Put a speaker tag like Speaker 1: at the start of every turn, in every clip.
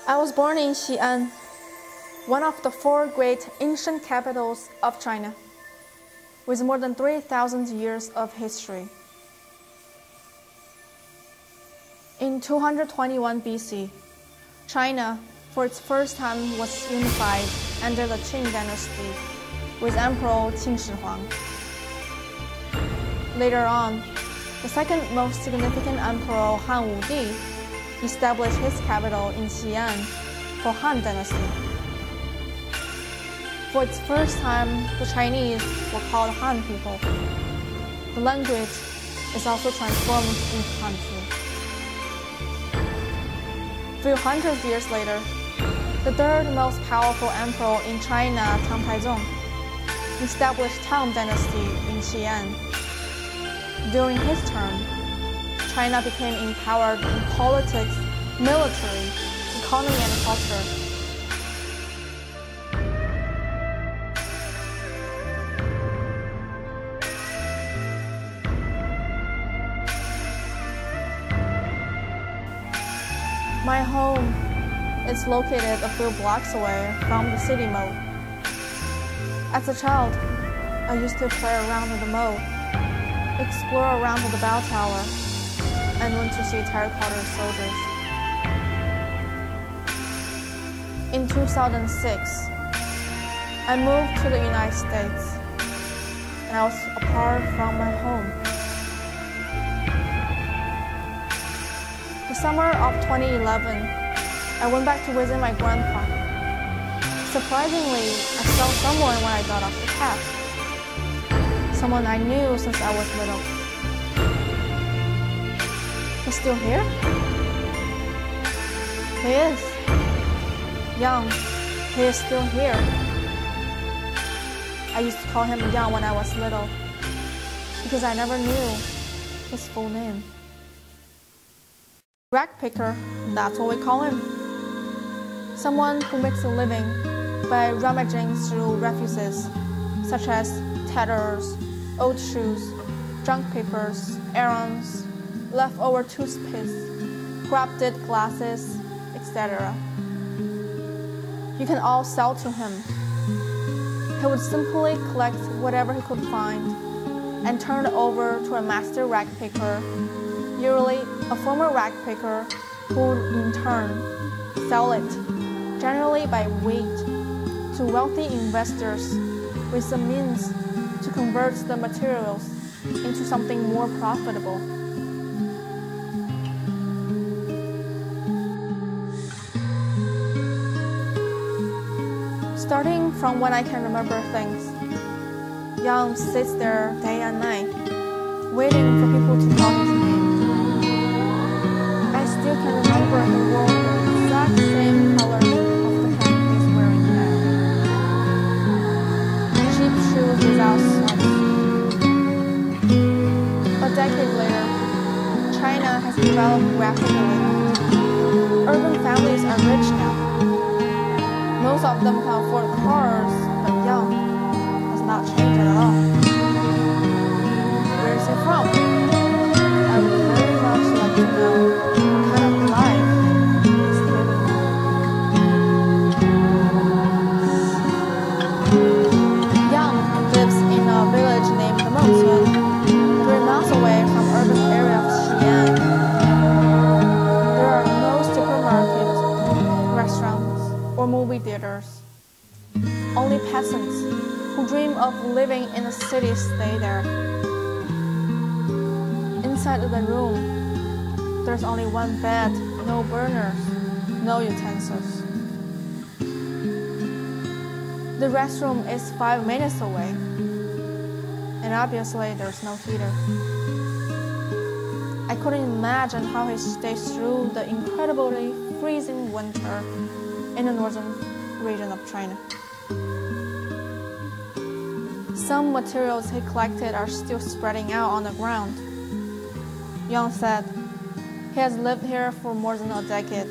Speaker 1: I was born in Xi'an, one of the four great ancient capitals of China, with more than 3,000 years of history. In 221 BC, China, for its first time, was unified under the Qing dynasty with Emperor Qin Shi Huang. Later on, the second most significant emperor, Han Wudi, established his capital in Xi'an for Han Dynasty. For its first time, the Chinese were called Han people. The language is also transformed into Hanchu. A few hundred years later, the third most powerful emperor in China, Tang Taizong, established Tang Dynasty in Xi'an. During his term, China became empowered in politics, military, economy, and culture. My home is located a few blocks away from the city moat. As a child, I used to play around with the moat, explore around the bell tower, and went to see terracotta soldiers. In 2006, I moved to the United States, and I was apart from my home. The summer of 2011, I went back to visit my grandpa. Surprisingly, I saw someone when I got off the cab. Someone I knew since I was little. He's still here? He is. Young. He is still here. I used to call him Young when I was little, because I never knew his full name. Rag picker, that's what we call him. Someone who makes a living by rummaging through refuses, such as tatters, old shoes, junk papers, errands, leftover toothpaste, corrupted glasses, etc. You can all sell to him. He would simply collect whatever he could find and turn it over to a master rag picker, usually a former rag picker, who would in turn sell it, generally by weight, to wealthy investors with the means to convert the materials into something more profitable. Starting from when I can remember things, Yang sits there day and night, waiting for people to call his name. I still can remember he wore the exact same color of the pant he's wearing now. Cheap shoes without socks. A decade later, China has developed rapidly. Urban families are rich now. Most of them can afford cars, but Yang has not changed at all. Where is he from? I would very much like to know what kind of life he's living. Yang lives in a village named Mengxuan, 3 miles away from urban area of Xi'an. There are no supermarkets, restaurants, or movie theaters. Only peasants who dream of living in the city stay there. Inside the room, there's only one bed, no burners, no utensils. The restroom is 5 minutes away, and obviously there's no heater. I couldn't imagine how he stays through the incredibly freezing winter in the northern region of China. Some materials he collected are still spreading out on the ground. Yang said he has lived here for more than a decade.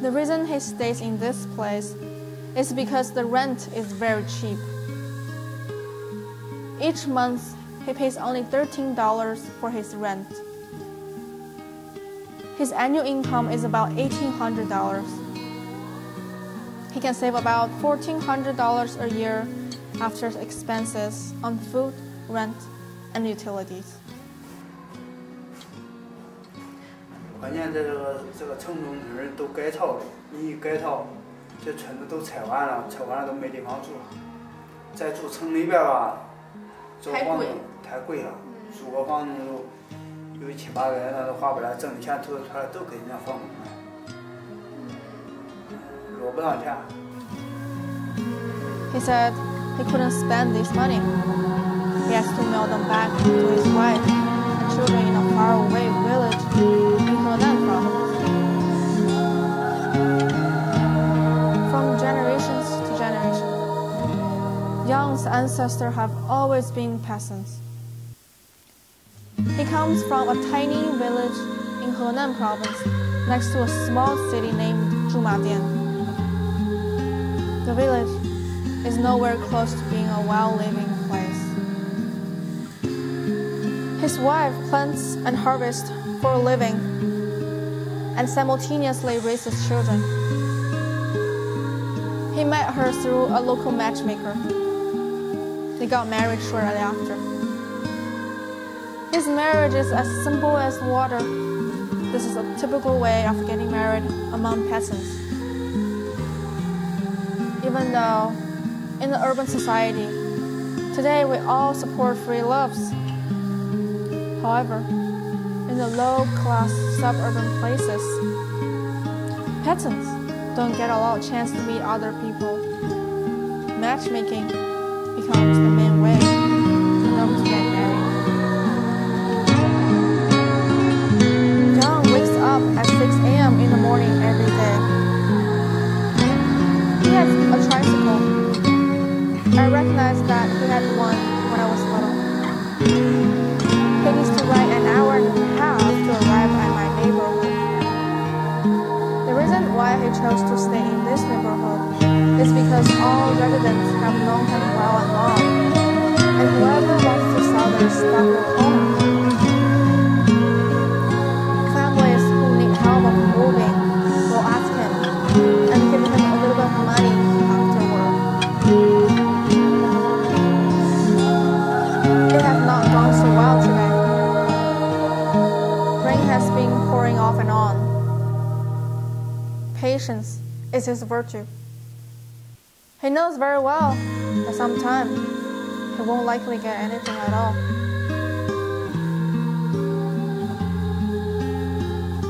Speaker 1: The reason he stays in this place is because the rent is very cheap. Each month, he pays only $13 for his rent. His annual income is about $1,800. He can save about $1,400 a year after expenses on food, rent, and utilities.
Speaker 2: 关键这个城中村都改造了，你一改造，这村子都拆完了都没地方住。再住城里边吧，租房子太贵了，租个房子有7、8个人那都花不了，挣的钱投的出来都给人家房东了，落不上钱。
Speaker 1: He said he couldn't spend this money. He has to mail them back to his wife and children in a faraway village in Henan province. From generations to generation, Yang's ancestors have always been peasants. He comes from a tiny village in Henan province next to a small city named Zhumadian. The village is nowhere close to being a well-living place. His wife plants and harvests for a living and simultaneously raises children. He met her through a local matchmaker. They got married shortly after. His marriage is as simple as water. This is a typical way of getting married among peasants. Even though in the urban society, today we all support free loves. However, in the low-class suburban places, peasants don't get a lot of chance to meet other people. Matchmaking becomes the main way for them to get married. John wakes up at 6 a.m. in the morning every day. He has a tricycle. I recognized that he had one when I was little. He needs to ride an hour and a half to arrive at my neighborhood. The reason why he chose to stay in this neighborhood is because all residents have known him well and long, and whoever wants to sell their stuff will call him. Families who need help of moving will ask him and give him a little bit of money afterward. It has not gone so well today. Rain has been pouring off and on. Patience is his virtue. He knows very well that sometime he won't likely get anything at all.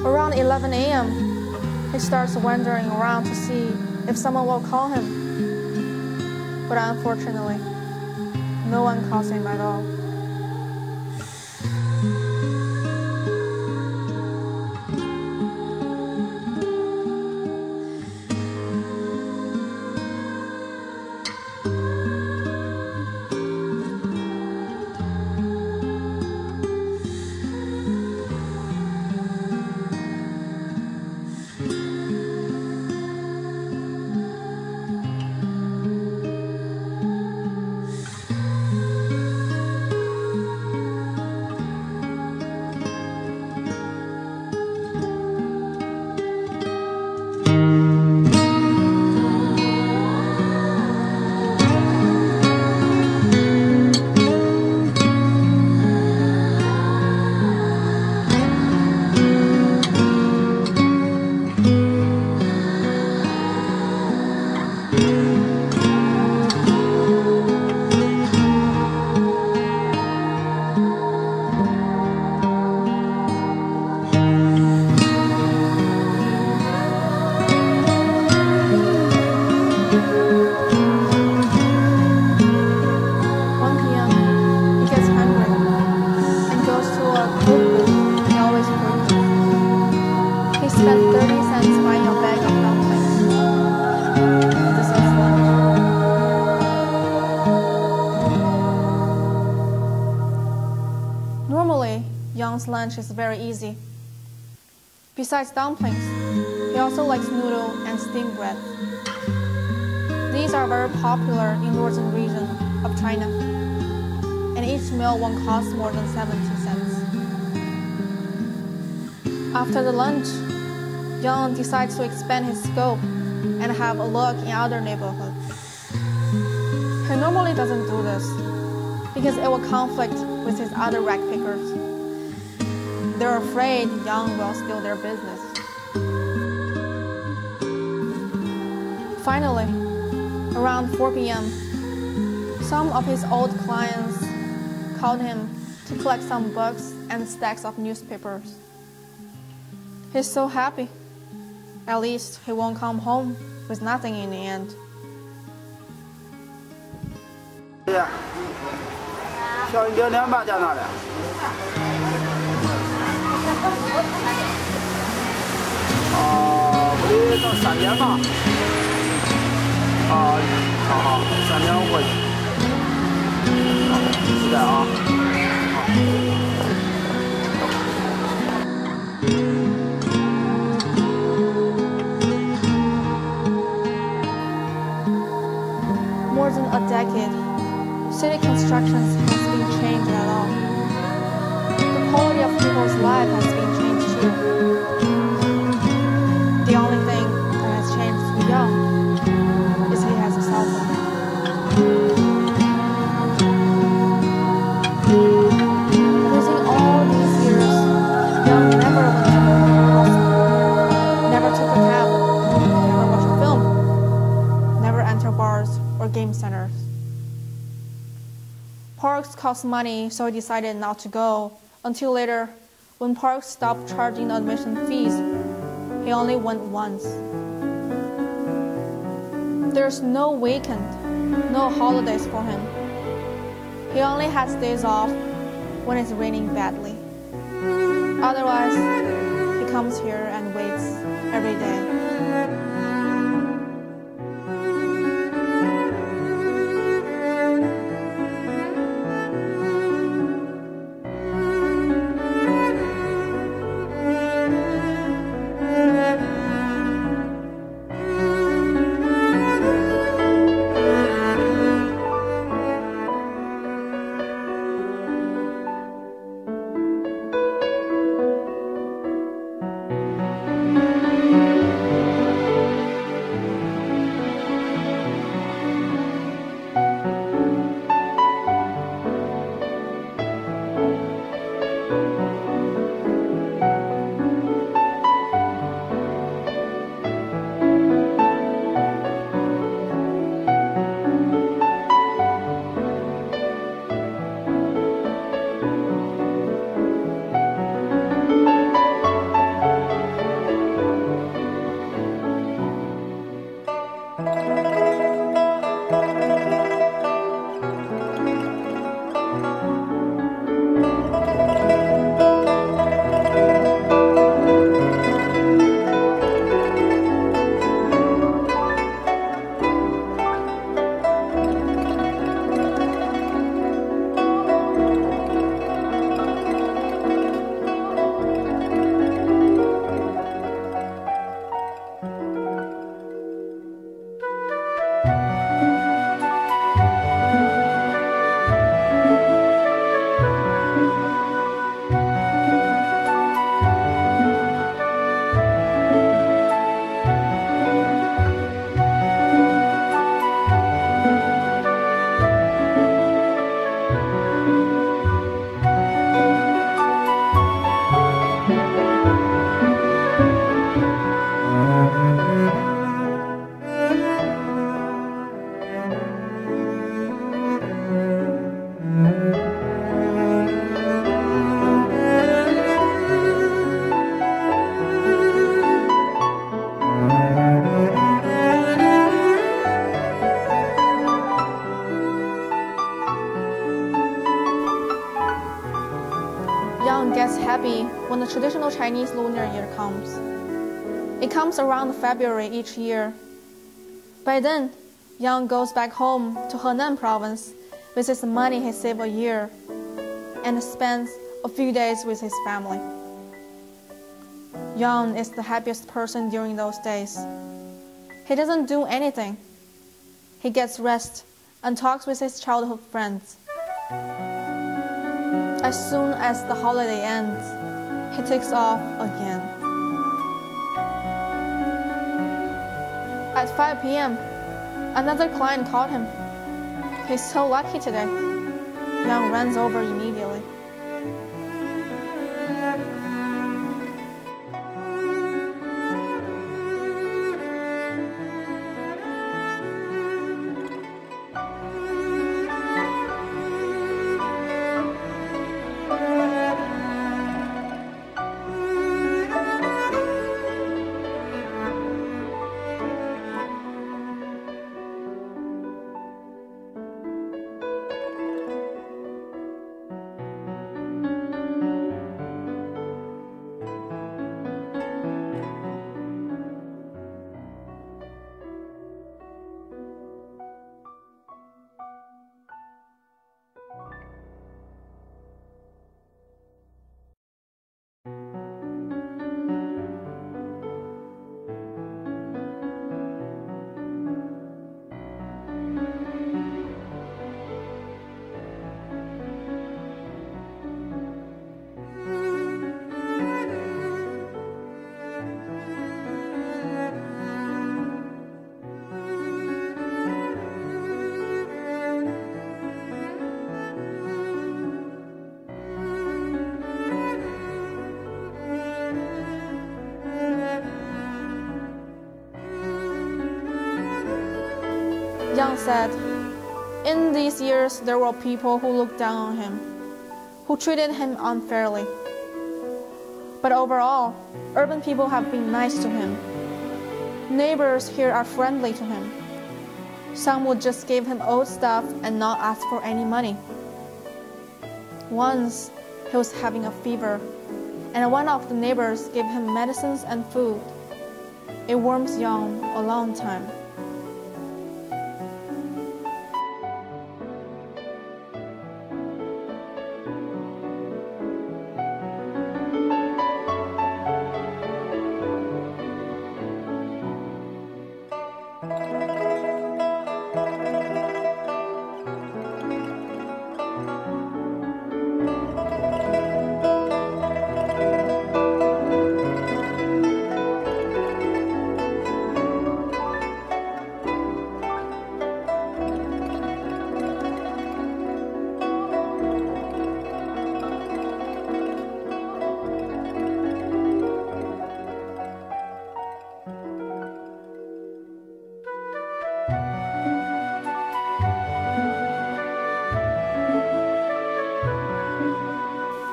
Speaker 1: Around 11 a.m., he starts wandering around to see if someone will call him. But unfortunately, no one calls him at all. Yang's lunch is very easy. Besides dumplings, he also likes noodle and steamed bread. These are very popular in northern region of China, and each meal won't cost more than 70 cents. After the lunch, Yang decides to expand his scope and have a look in other neighborhoods. He normally doesn't do this because it will conflict with his other rag pickers. They're afraid Yang will steal their business. Finally, around 4 p.m., some of his old clients called him to collect some books and stacks of newspapers. He's so happy. At least he won't come home with nothing in the end.
Speaker 2: 小一点吧，在哪里？不得到3点吧？好，3点我过去。期待啊！More
Speaker 1: than a decade, city constructions has been changed at all. The quality of people's life has been changed too. The only thing that has changed for Yang is he has a cell phone. Within all these years, Yang never went to a hospital, never took a cab, never watched a film, never entered bars or game centers. Parks cost money, so he decided not to go until later, when parks stopped charging admission fees. He only went once. There's no weekend, no holidays for him. He only has days off when it's raining badly. Otherwise, he comes here and waits every day. Yang gets happy when the traditional Chinese Lunar Year comes. It comes around February each year. By then, Yang goes back home to Henan province with his money he saved a year and spends a few days with his family. Yang is the happiest person during those days. He doesn't do anything. He gets rest and talks with his childhood friends. As soon as the holiday ends, He takes off again. At 5 p.m., another client called him. He's so lucky today. Yang runs over immediately. Yang said, "In these years, there were people who looked down on him, who treated him unfairly. But overall, urban people have been nice to him. Neighbors here are friendly to him. Some would just give him old stuff and not ask for any money. Once, he was having a fever, and one of the neighbors gave him medicines and food. It warms Yang a long time."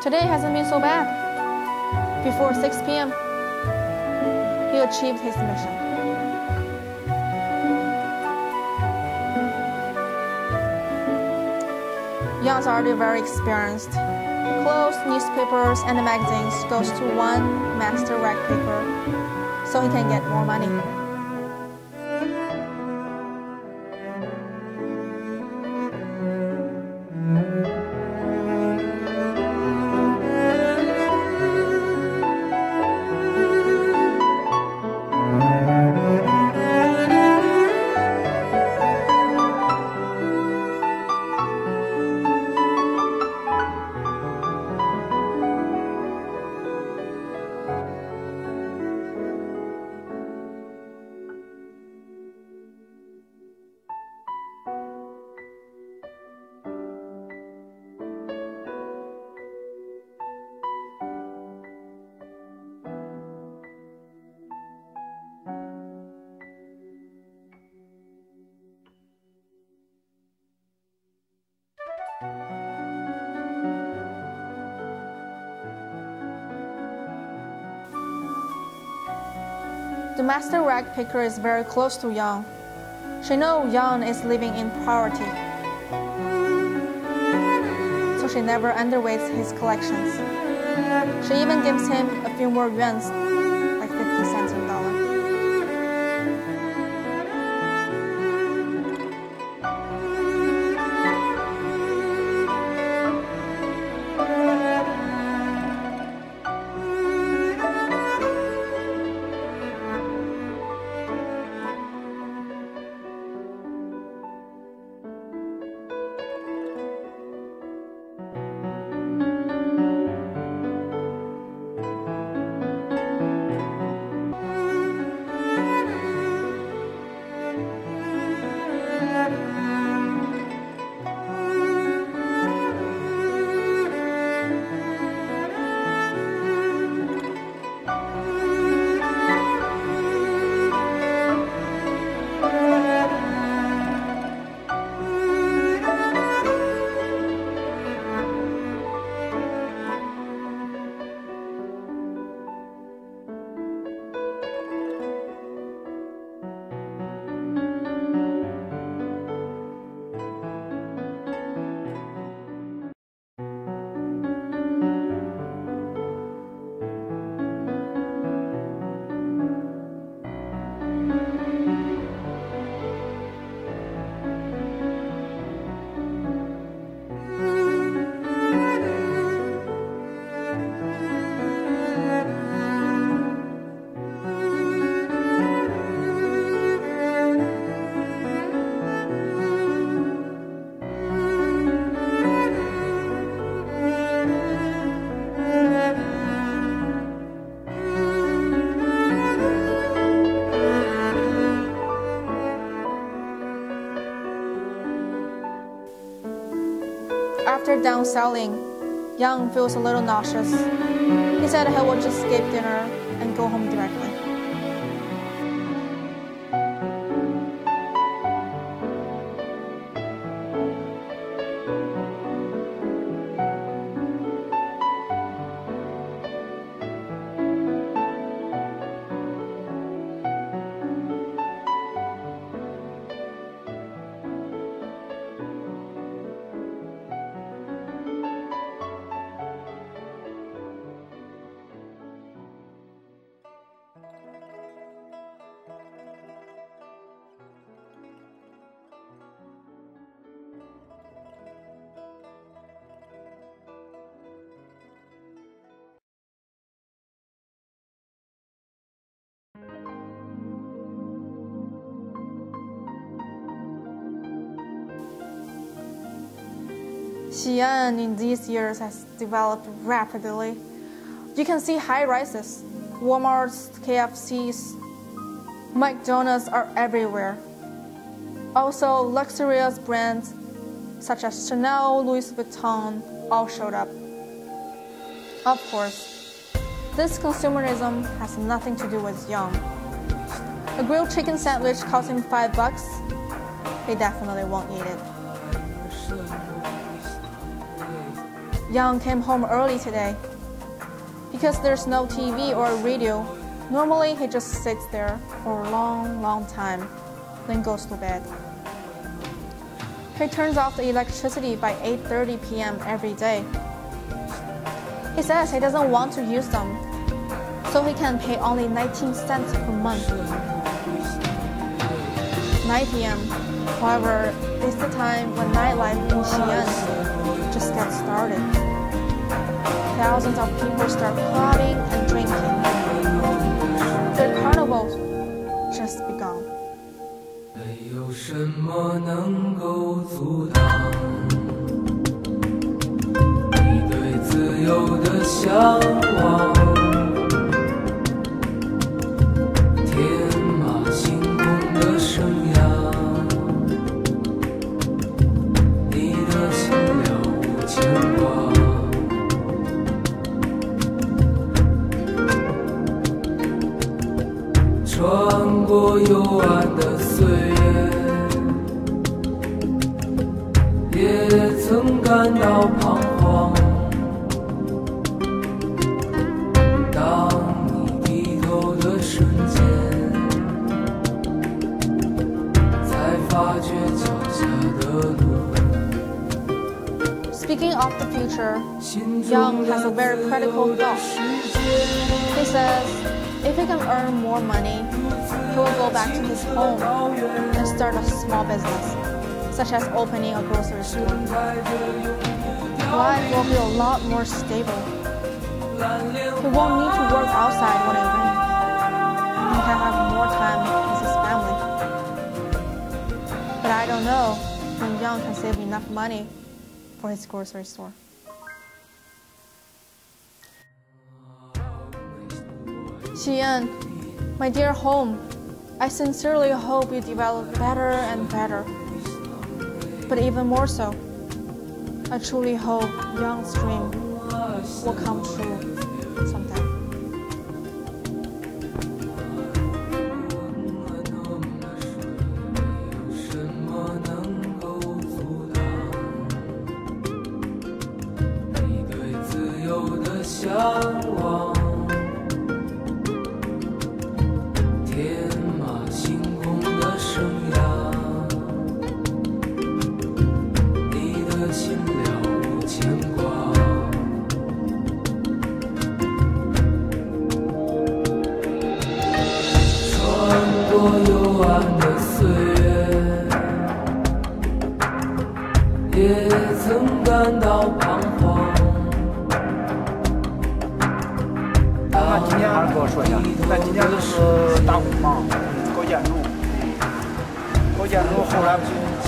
Speaker 1: Today hasn't been so bad. Before 6 p.m., he achieved his mission. Yang's already very experienced. Clothes, newspapers, and magazines goes to one master rag picker, so he can get more money. The master rag picker is very close to Yang. She knows Yang is living in poverty, so she never underweights his collections. She even gives him a few more yuans, like 50 cents in a dollar. they're done selling, Yang feels a little nauseous. He said he would just skip dinner and go home directly. Xi'an in these years has developed rapidly. You can see high-rises, Walmarts, KFCs, McDonald's are everywhere. Also, luxurious brands such as Chanel, Louis Vuitton all showed up. Of course, this consumerism has nothing to do with Yang. A grilled chicken sandwich costing $5, he definitely won't eat it. Yang came home early today. Because there's no TV or radio, normally he just sits there for a long time, then goes to bed. He turns off the electricity by 8:30 p.m. every day. He says he doesn't want to use them, so he can pay only 19 cents per month. 9 p.m., however, is the time when nightlife in Xi'an just gets started. Thousands of people start partying and drinking. The carnival just begun.
Speaker 3: 没有什么能够阻挡你对自由的向往，天马行空的生涯，你的心了无牵挂。 穿过幽暗的岁月，也曾感到彷徨。当你低头的瞬间，才发觉脚下的路。
Speaker 1: Speaking of the future, Yang has a very critical thought. He says, if he can earn more money, he will go back to his home and start a small business, such as opening a grocery store. Life will be a lot more stable. He won't need to work outside when it rains, and he can have more time with his family. But I don't know when Yang can save enough money for his grocery store. Xi'an, my dear home, I sincerely hope you develop better and better. But even more so, I truly hope Yang's dream will come true someday.
Speaker 2: 今天还是跟我说一下，咱今天都是打工嘛，搞建筑，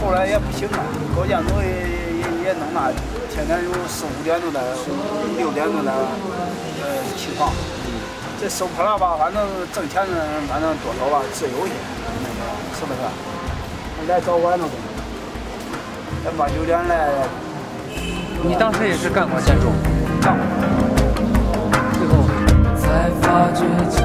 Speaker 2: 后来也不行了，搞建筑也弄那，天天有4、5点钟的、6点钟的起床，这收破了吧，反正挣钱反正多少吧，自由些，是不是？来早晚都，8、9点来。
Speaker 4: 你当时也是干过建筑，干过，最后。
Speaker 3: 才发觉。